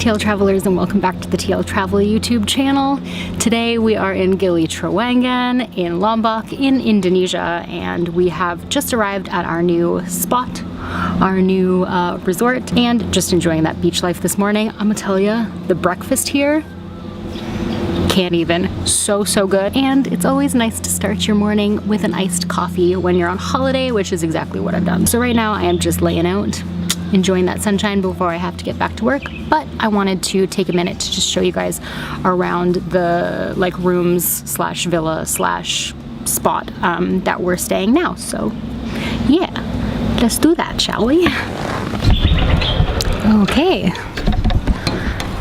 TL Travelers, and welcome back to the TL Travel YouTube channel. Today we are in Gili, Trawangan in Lombok in Indonesia, and we have just arrived at our new spot, our new resort, and just enjoying that beach life this morning. I'm gonna tell you, the breakfast here, can't even. So good. And it's always nice to start your morning with an iced coffee when you're on holiday, which is exactly what I've done. So right now I am just laying out, enjoying that sunshine before I have to get back to work. But I wanted to take a minute to just show you guys around the like rooms slash villa slash spot that we're staying now. So yeah, let's do that, shall we? Okay,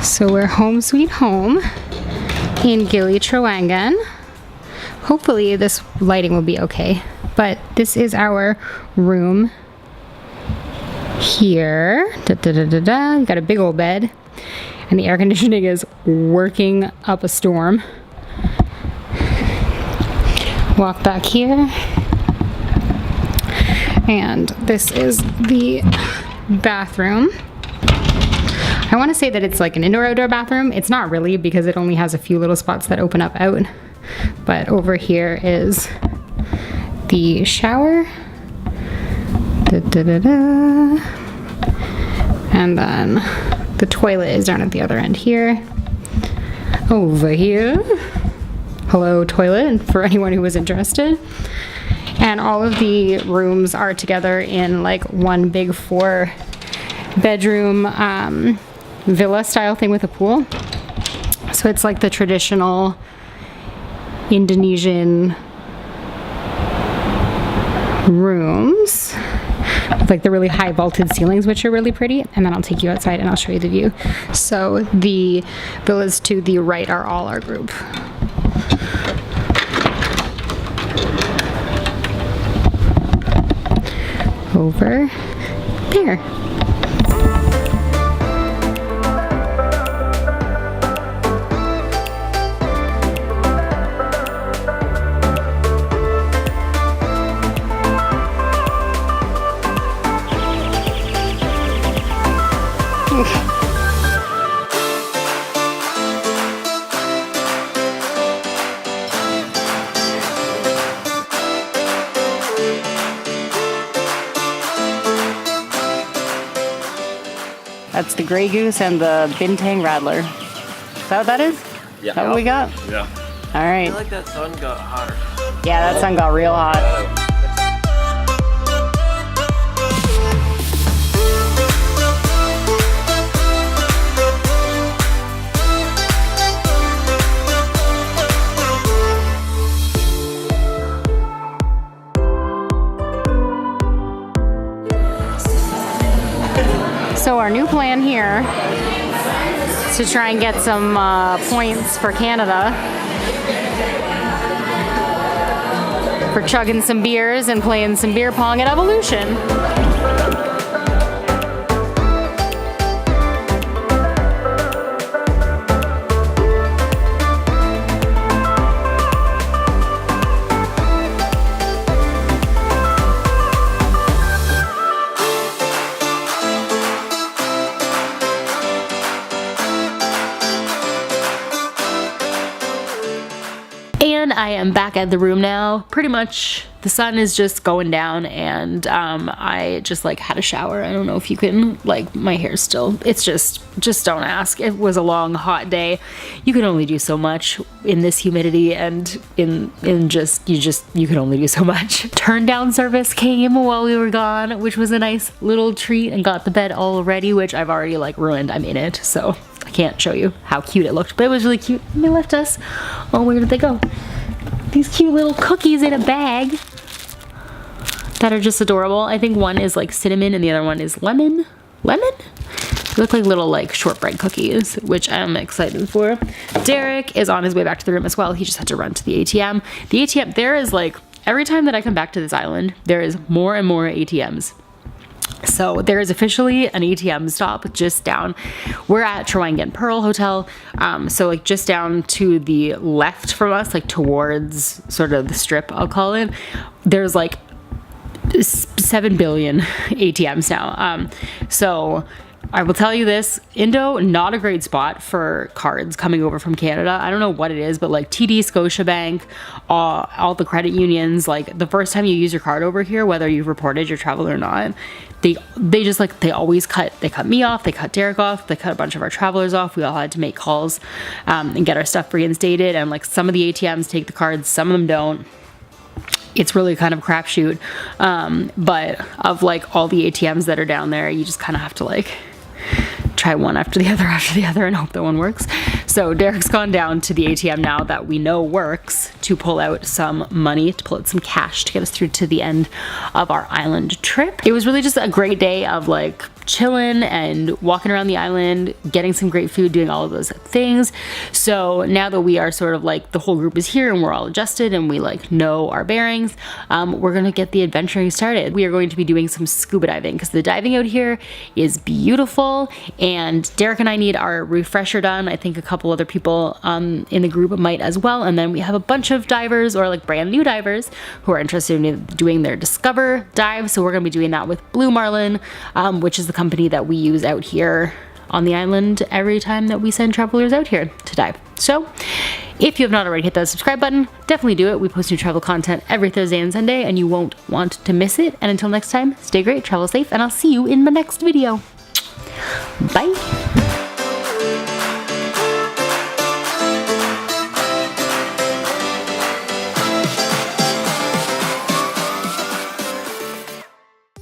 so we're home sweet home in Gili, Trawangan. Hopefully this lighting will be okay, but this is our room here. You got a big old bed, and the air conditioning is working up a storm. Walk back here, and this is the bathroom. I want to say that it's like an indoor-outdoor bathroom. It's not really, because it only has a few little spots that open up out. But over here is the shower. And then the toilet is down at the other end here. Over here, hello toilet, for anyone who was interested. And all of the rooms are together in like one big 4-bedroom villa style thing with a pool. So it's like the traditional Indonesian rooms with like the really high vaulted ceilings, which are really pretty. And then I'll take you outside and I'll show you the view. So the villas to the right are all our group. Over there. That's the Grey Goose and the Bintang Rattler. Is that what that is? Yeah. Is that what we got? Yeah. All right. I feel like that sun got hotter. Yeah, that sun got real hot. So our new plan here is to try and get some points for Canada for chugging some beers and playing some beer pong at Evolution. I am back at the room now. Pretty much the sun is just going down, and I just like had a shower. I don't know if you can, like, my hair's still, it's just don't ask. It was a long hot day. You can only do so much in this humidity, and you can only do so much. Turn down service came while we were gone, which was a nice little treat, and got the bed all ready, which I've already like ruined. I'm in it, so I can't show you how cute it looked, but it was really cute. And they left us. Oh, where did they go? These cute little cookies in a bag that are just adorable. I think one is like cinnamon and the other one is lemon. They look like little like shortbread cookies, which I'm excited for. Derek is on his way back to the room as well. He just had to run to the ATM. The ATM, there is like, every time that I come back to this island, there is more and more ATMs. So there is officially an ATM stop just down. We're at Trawangan Pearl Hotel. So like just down to the left from us, like towards sort of the strip, I'll call it. There's like 7 billion ATMs now. So I will tell you this, Indo, not a great spot for cards coming over from Canada. I don't know what it is, but like TD, Scotiabank, all the credit unions, like the first time you use your card over here, whether you've reported your travel or not, they just like, they always they cut me off, they cut Derek off, they cut a bunch of our travelers off. We all had to make calls and get our stuff reinstated. And like some of the ATMs take the cards, some of them don't. It's really kind of a crapshoot. But of like all the ATMs that are down there, you just kind of have to like try one after the other and hope that one works. So Derek's gone down to the ATM now that we know works to pull out some money, to pull out some cash to get us through to the end of our island trip. It was really just a great day of like chilling and walking around the island, getting some great food, doing all of those things. So now that we are sort of like, the whole group is here and we're all adjusted and we like know our bearings, we're gonna get the adventuring started. We are going to be doing some scuba diving because the diving out here is beautiful, and Derek and I need our refresher done. I think a couple other people in the group might as well. And then we have a bunch of divers, or like brand new divers, who are interested in doing their Discover dive. So we're gonna be doing that with Blue Marlin, which is the company that we use out here on the island every time that we send travelers out here to dive. So if you have not already hit that subscribe button, definitely do it. We post new travel content every Thursday and Sunday, and you won't want to miss it. And until next time, stay great, travel safe, and I'll see you in my next video. Bye.